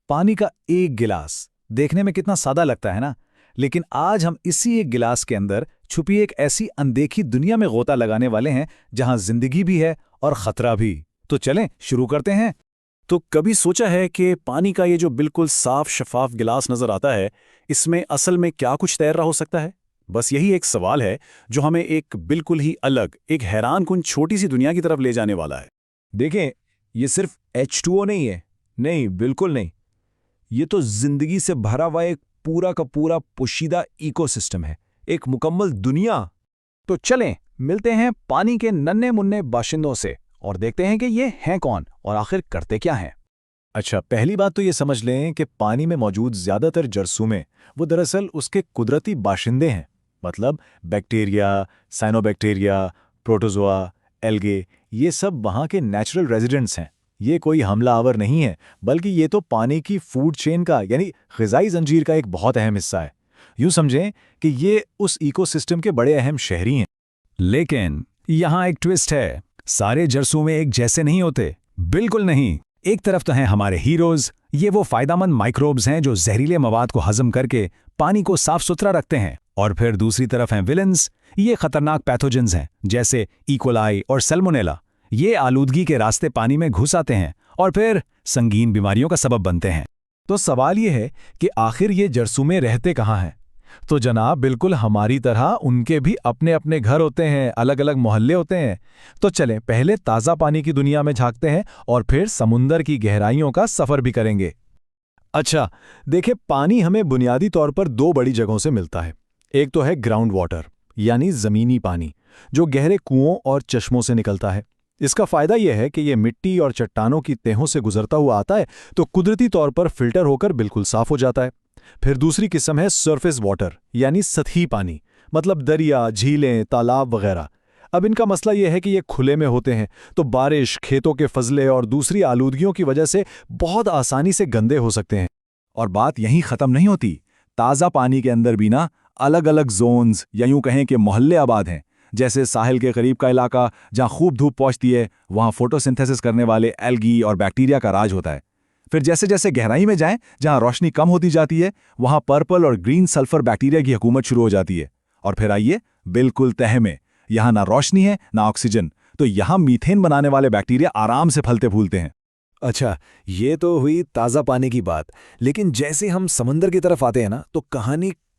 पानी का एक गिलास देखने में कितना सादा लगता है ना। लेकिन आज हम इसी एक गिलास के अंदर छुपी एक ऐसी अनदेखी दुनिया में गोता लगाने वाले हैं जहां जिंदगी भी है और खतरा भी। तो चलें शुरू करते हैं। तो कभी सोचा है कि पानी का ये जो बिल्कुल साफ शफाफ गिलास नजर आता है, इसमें असल में क्या कुछ तैर रहा हो सकता है? बस यही एक सवाल है जो हमें एक बिल्कुल ही अलग, एक हैरानकुन छोटी सी दुनिया की तरफ ले जाने वाला है। देखें, ये सिर्फ H2O नहीं है। नहीं, बिल्कुल नहीं। ये तो जिंदगी से भरा हुआ एक पूरा का पूरा पोशीदा इकोसिस्टम है, एक मुकम्मल दुनिया। तो चलें मिलते हैं पानी के नन्हे मुन्ने बाशिंदों से और देखते हैं कि ये हैं कौन और आखिर करते क्या हैं। अच्छा, पहली बात तो ये समझ लें कि पानी में मौजूद ज्यादातर जरसूमें वो दरअसल उसके कुदरती बाशिंदे हैं। मतलब बैक्टीरिया, साइनोबैक्टीरिया, प्रोटोजोआ, एल्गे, ये सब वहाँ के नेचुरल रेजिडेंट्स हैं। ये कोई हमलावर नहीं है, बल्कि ये तो पानी की फूड चेन का यानी ग़िज़ाई जंजीर का एक बहुत अहम हिस्सा है। यूँ समझें कि ये उस इकोसिस्टम के बड़े अहम शहरी हैं। लेकिन यहाँ एक ट्विस्ट है, सारे जरसूमे एक जैसे नहीं होते। बिल्कुल नहीं। एक तरफ तो हैं हमारे हीरोज, ये वो फायदेमंद माइक्रोब्स हैं जो जहरीले मवाद को हजम करके पानी को साफ सुथरा रखते हैं। और फिर दूसरी तरफ हैं विलन्स, ये खतरनाक पैथोजेंस हैं जैसे इकोलाई और सैल्मोनेला। ये आलूदगी के रास्ते पानी में घुस आते हैं और फिर संगीन बीमारियों का सबब बनते हैं। तो सवाल ये है कि आखिर ये जरसूमे रहते कहाँ हैं? तो जनाब, बिल्कुल हमारी तरह उनके भी अपने अपने घर होते हैं, अलग अलग मोहल्ले होते हैं। तो चलें पहले ताज़ा पानी की दुनिया में झांकते हैं और फिर समुंदर की गहराइयों का सफ़र भी करेंगे। अच्छा, देखिए, पानी हमें बुनियादी तौर पर दो बड़ी जगहों से मिलता है। एक तो है ग्राउंड वाटर यानी ज़मीनी पानी, जो गहरे कुओं और चश्मों से निकलता है। इसका फ़ायदा यह है कि ये मिट्टी और चट्टानों की तहों से गुजरता हुआ आता है, तो कुदरती तौर पर फिल्टर होकर बिल्कुल साफ हो जाता है। फिर दूसरी किस्म है सरफेस वाटर यानी सतही पानी, मतलब दरिया, झीलें, तालाब वगैरह। अब इनका मसला यह है कि ये खुले में होते हैं, तो बारिश, खेतों के फजले और दूसरी आलूदगियों की वजह से बहुत आसानी से गंदे हो सकते हैं। और बात यहीं ख़त्म नहीं होती। ताज़ा पानी के अंदर भी ना अलग अलग जोन्स या यूं कहें कि मोहल्ले आबाद हैं। जैसे साहिल के करीब का इलाका जहाँ खूब धूप पहुँचती है, वहाँ फोटोसिंथेसिस करने वाले एल्गी और बैक्टीरिया का राज होता है। फिर जैसे जैसे गहराई में जाएं, जहाँ रोशनी कम होती जाती है, वहाँ पर्पल और ग्रीन सल्फर बैक्टीरिया की हुकूमत शुरू हो जाती है। और फिर आइए बिल्कुल तह में, यहाँ ना रोशनी है ना ऑक्सीजन, तो यहाँ मीथेन बनाने वाले बैक्टीरिया आराम से फलते फूलते हैं। अच्छा, ये तो हुई ताज़ा पानी की बात। लेकिन जैसे हम समंदर की तरफ आते हैं ना, तो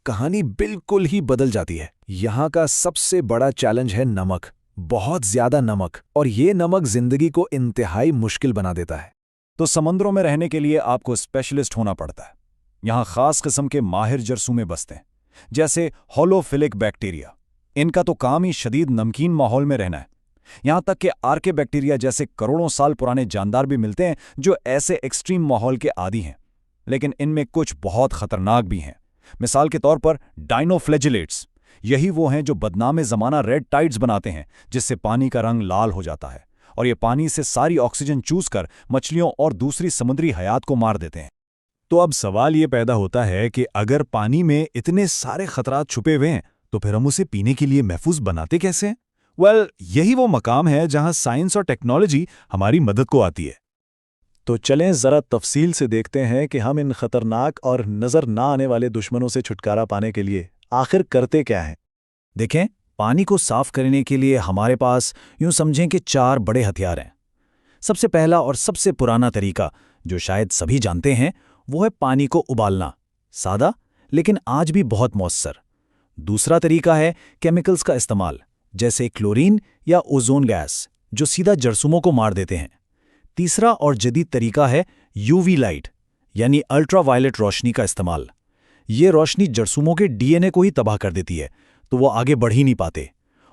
कहानी बिल्कुल ही बदल जाती है। यहाँ का सबसे बड़ा चैलेंज है नमक, बहुत ज्यादा नमक, और ये नमक जिंदगी को इंतहाई मुश्किल बना देता है। तो समुद्रों में रहने के लिए आपको स्पेशलिस्ट होना पड़ता है। यहाँ खास किस्म के माहिर जरसूमे बसते हैं, जैसे होलोफिलिक बैक्टीरिया। इनका तो काम ही शदीद नमकीन माहौल में रहना है। यहाँ तक कि आर्के बैक्टीरिया जैसे करोड़ों साल पुराने जानदार भी मिलते हैं जो ऐसे एक्सट्रीम माहौल के आदी हैं। लेकिन इनमें कुछ बहुत खतरनाक भी हैं। मिसाल के तौर पर डाइनोफ्लैजिलेट्स, यही वो हैं जो बदनामे ज़माना रेड टाइड्स बनाते हैं, जिससे पानी का रंग लाल हो जाता है और ये पानी से सारी ऑक्सीजन चूस कर मछलियों और दूसरी समुद्री हयात को मार देते हैं। तो अब सवाल ये पैदा होता है कि अगर पानी में इतने सारे खतरात छुपे हुए हैं, तो फिर हम उसे पीने के लिए महफूज बनाते कैसे हैं? यही वो मकाम है जहां साइंस और टेक्नोलॉजी हमारी मदद को आती है। तो चलें ज़रा तफसील से देखते हैं कि हम इन खतरनाक और नज़र ना आने वाले दुश्मनों से छुटकारा पाने के लिए आखिर करते क्या हैं। देखें, पानी को साफ करने के लिए हमारे पास यूं समझें कि 4 बड़े हथियार हैं। सबसे पहला और सबसे पुराना तरीका, जो शायद सभी जानते हैं, वो है पानी को उबालना। सादा लेकिन आज भी बहुत मौसर। दूसरा तरीका है केमिकल्स का इस्तेमाल, जैसे क्लोरीन या ओजोन गैस, जो सीधा जरसूमों को मार देते हैं। तीसरा और जदीद तरीका है यूवी लाइट यानी अल्ट्रावायलेट रोशनी का इस्तेमाल। ये रोशनी जरसूमों के डीएनए को ही तबाह कर देती है, तो वो आगे बढ़ ही नहीं पाते।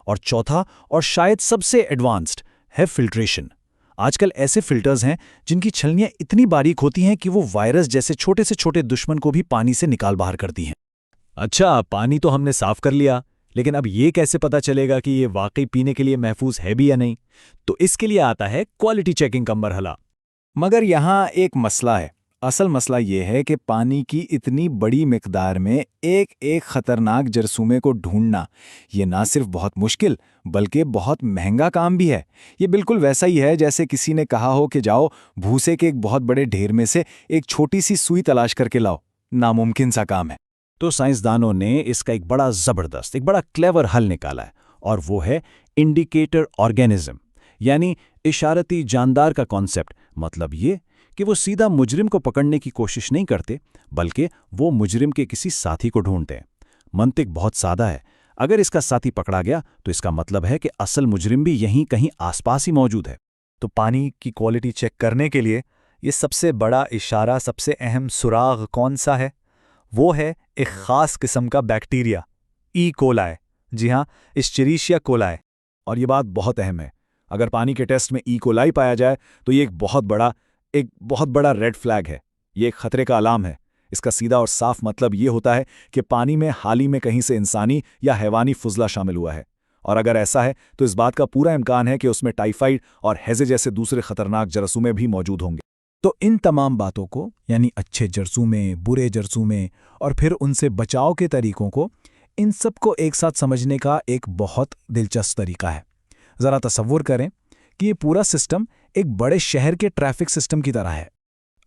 और चौथा और शायद सबसे एडवांस्ड है फिल्ट्रेशन। आजकल ऐसे फिल्टर्स हैं जिनकी छलनियां इतनी बारीक होती हैं कि वो वायरस जैसे छोटे से छोटे दुश्मन को भी पानी से निकाल बाहर करती हैं। अच्छा, पानी तो हमने साफ कर लिया, लेकिन अब ये कैसे पता चलेगा कि ये वाकई पीने के लिए महफूज है भी या नहीं? तो इसके लिए आता है क्वालिटी चेकिंग का मरहला। मगर यहाँ एक मसला है। असल मसला ये है कि पानी की इतनी बड़ी मिकदार में एक एक खतरनाक जरसूमे को ढूंढना ये ना सिर्फ बहुत मुश्किल बल्कि बहुत महंगा काम भी है। ये बिल्कुल वैसा ही है जैसे किसी ने कहा हो कि जाओ भूसे के एक बहुत बड़े ढेर में से एक छोटी सी सुई तलाश करके लाओ। नामुमकिन सा काम है। तो साइंसदानों ने इसका एक बड़ा ज़बरदस्त, एक बड़ा क्लेवर हल निकाला है, और वो है इंडिकेटर ऑर्गेनिज्म, यानी इशारती जानदार का कॉन्सेप्ट। मतलब ये कि वो सीधा मुजरिम को पकड़ने की कोशिश नहीं करते, बल्कि वो मुजरिम के किसी साथी को ढूंढते हैं। मंतिक बहुत सादा है। अगर इसका साथी पकड़ा गया तो इसका मतलब है कि असल मुजरिम भी यहीं कहीं आसपास ही मौजूद है। तो पानी की क्वालिटी चेक करने के लिए ये सबसे बड़ा इशारा, सबसे अहम सुराग कौन सा है? वो है एक ख़ास किस्म का बैक्टीरिया, ई कोलाई। जी हाँ, इश्चरीशिया कोलाई। और ये बात बहुत अहम है। अगर पानी के टेस्ट में ई कोलाई पाया जाए तो ये एक बहुत बड़ा रेड फ्लैग है। ये एक खतरे का अलार्म है। इसका सीधा और साफ मतलब ये होता है कि पानी में हाल ही में कहीं से इंसानी या हैवानी फुजला शामिल हुआ है। और अगर ऐसा है तो इस बात का पूरा इम्कान है कि उसमें टाइफाइड और हैजे जैसे दूसरे खतरनाक जरासूमे भी मौजूद होंगे। तो इन तमाम बातों को, यानी अच्छे जरसूमे, बुरे जरसूमे और फिर उनसे बचाव के तरीकों को, इन सब को एक साथ समझने का एक बहुत दिलचस्प तरीका है। ज़रा तसव्वुर करें कि ये पूरा सिस्टम एक बड़े शहर के ट्रैफिक सिस्टम की तरह है।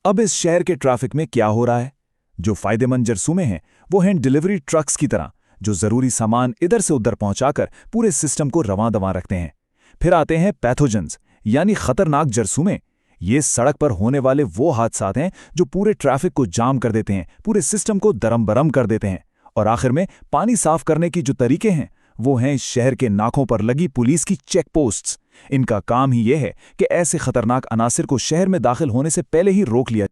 अब इस शहर के ट्रैफिक में क्या हो रहा है? जो फायदेमंद जरसूमे हैं वो हैं डिलीवरी ट्रक्स की तरह, जो ज़रूरी सामान इधर से उधर पहुंचाकर पूरे सिस्टम को रवां दवां रखते हैं। फिर आते हैं पैथोजेंस, यानी खतरनाक जरसूमे। ये सड़क पर होने वाले वो हादसात हैं जो पूरे ट्रैफिक को जाम कर देते हैं, पूरे सिस्टम को दरम-बरम कर देते हैं। और आखिर में पानी साफ करने की जो तरीके हैं वो हैं इस शहर के नाकों पर लगी पुलिस की चेक पोस्ट्स। इनका काम ही ये है कि ऐसे खतरनाक अनासिर को शहर में दाखिल होने से पहले ही रोक लिया